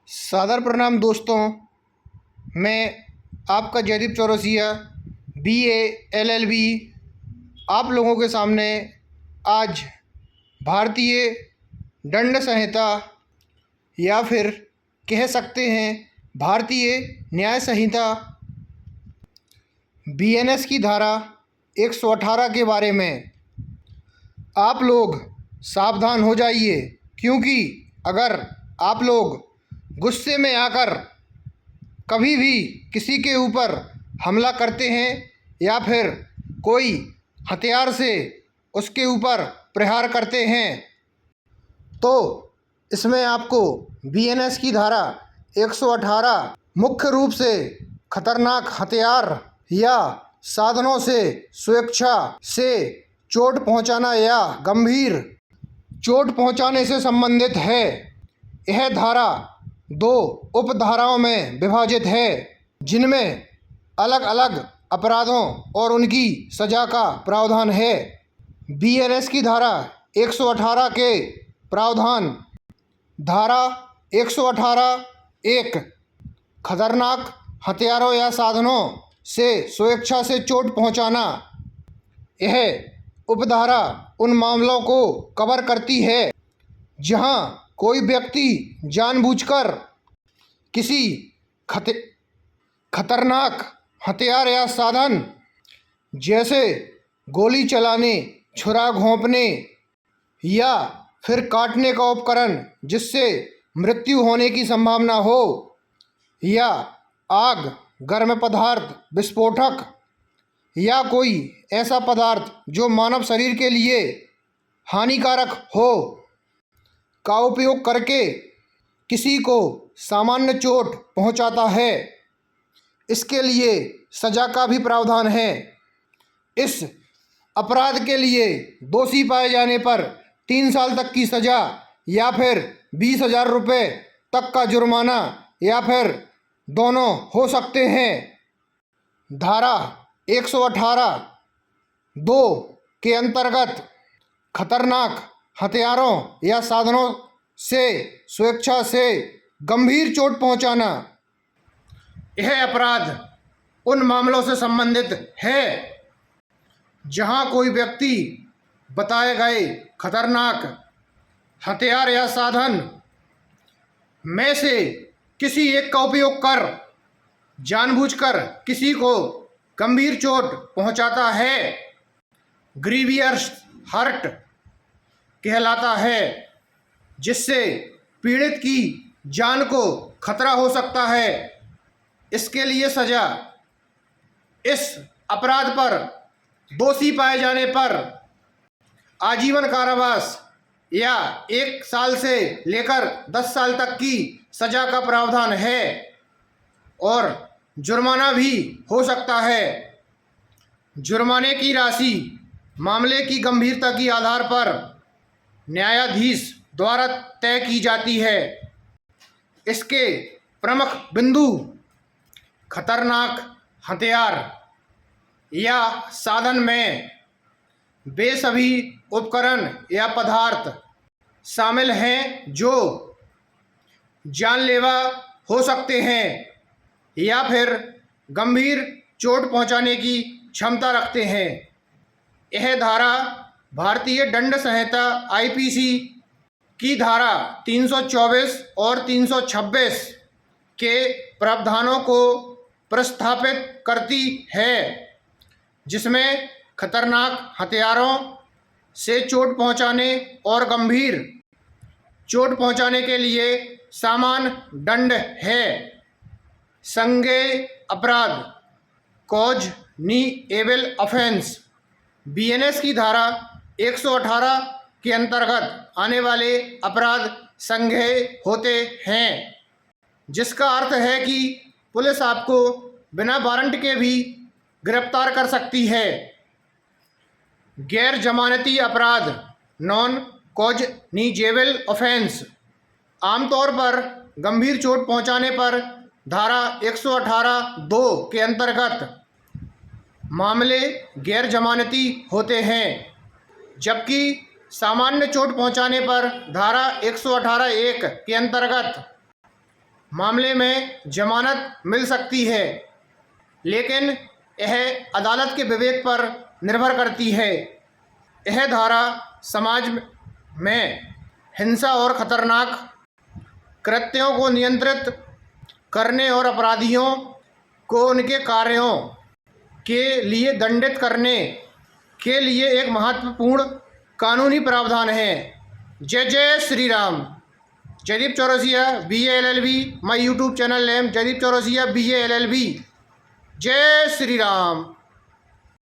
सादर प्रणाम दोस्तों। मैं आपका जयदीप चौरसिया BA LLB आप लोगों के सामने आज भारतीय दंड संहिता या फिर कह सकते हैं भारतीय न्याय संहिता BNS की धारा 118 के बारे में आप लोग सावधान हो जाइए, क्योंकि अगर आप लोग गुस्से में आकर कभी भी किसी के ऊपर हमला करते हैं या फिर कोई हथियार से उसके ऊपर प्रहार करते हैं तो इसमें आपको BNS की धारा 118 मुख्य रूप से खतरनाक हथियार या साधनों से स्वेच्छा से चोट पहुंचाना या गंभीर चोट पहुंचाने से संबंधित है। यह धारा 2 उपधाराओं में विभाजित है, जिनमें अलग अलग अपराधों और उनकी सजा का प्रावधान है। BNS की धारा 118 के प्रावधान: धारा 118 1 खतरनाक हथियारों या साधनों से स्वेच्छा से चोट पहुंचाना। यह उपधारा उन मामलों को कवर करती है जहां कोई व्यक्ति जानबूझकर किसी खतरनाक हथियार या साधन जैसे गोली चलाने, छुरा घोंपने या फिर काटने का उपकरण जिससे मृत्यु होने की संभावना हो, या आग, गर्म पदार्थ, विस्फोटक या कोई ऐसा पदार्थ जो मानव शरीर के लिए हानिकारक हो का उपयोग करके किसी को सामान्य चोट पहुंचाता है। इसके लिए सजा का भी प्रावधान है। इस अपराध के लिए दोषी पाए जाने पर 3 साल तक की सजा या फिर 20,000 रुपये तक का जुर्माना या फिर दोनों हो सकते हैं। धारा 118 2 के अंतर्गत खतरनाक हथियारों या साधनों से स्वेच्छा से गंभीर चोट पहुंचाना, यह अपराध उन मामलों से संबंधित है जहां कोई व्यक्ति बताए गए खतरनाक हथियार या साधन में से किसी एक का उपयोग कर जानबूझकर किसी को गंभीर चोट पहुंचाता है। ग्रीवियस हर्ट कहलाता है, जिससे पीड़ित की जान को खतरा हो सकता है। इसके लिए सजा इस अपराध पर दोषी पाए जाने पर आजीवन कारावास या 1 साल से लेकर 10 साल तक की सजा का प्रावधान है और जुर्माना भी हो सकता है। जुर्माने की राशि मामले की गंभीरता के आधार पर न्यायाधीश द्वारा तय की जाती है। इसके प्रमुख बिंदु खतरनाक हथियार या साधन में वे सभी उपकरण या पदार्थ शामिल हैं जो जानलेवा हो सकते हैं या फिर गंभीर चोट पहुंचाने की क्षमता रखते हैं। यह धारा भारतीय दंड संहिता IPC की धारा 324 और 326 के प्रावधानों को प्रस्थापित करती है, जिसमें खतरनाक हथियारों से चोट पहुंचाने और गंभीर चोट पहुंचाने के लिए समान दंड है। संज्ञेय अपराध कॉग्निटिव ऑफेंस BNS की धारा 118 के अंतर्गत आने वाले अपराध संज्ञेय होते हैं, जिसका अर्थ है कि पुलिस आपको बिना वारंट के भी गिरफ्तार कर सकती है। गैर जमानती अपराध नॉन कॉग्निटिव ऑफेंस आमतौर पर गंभीर चोट पहुंचाने पर धारा 118 2 के अंतर्गत मामले गैर जमानती होते हैं, जबकि सामान्य चोट पहुंचाने पर धारा 118 1 के अंतर्गत मामले में जमानत मिल सकती है, लेकिन यह अदालत के विवेक पर निर्भर करती है। यह धारा समाज में हिंसा और खतरनाक कृत्यों को नियंत्रित करने और अपराधियों को उनके कार्यों के लिए दंडित करने के लिए एक महत्वपूर्ण कानूनी प्रावधान है। जय जय Shri Ram. Jaydeep Chaurasia BA LLB, my YouTube channel name Jaydeep Chaurasia BA LLB। जय श्री राम।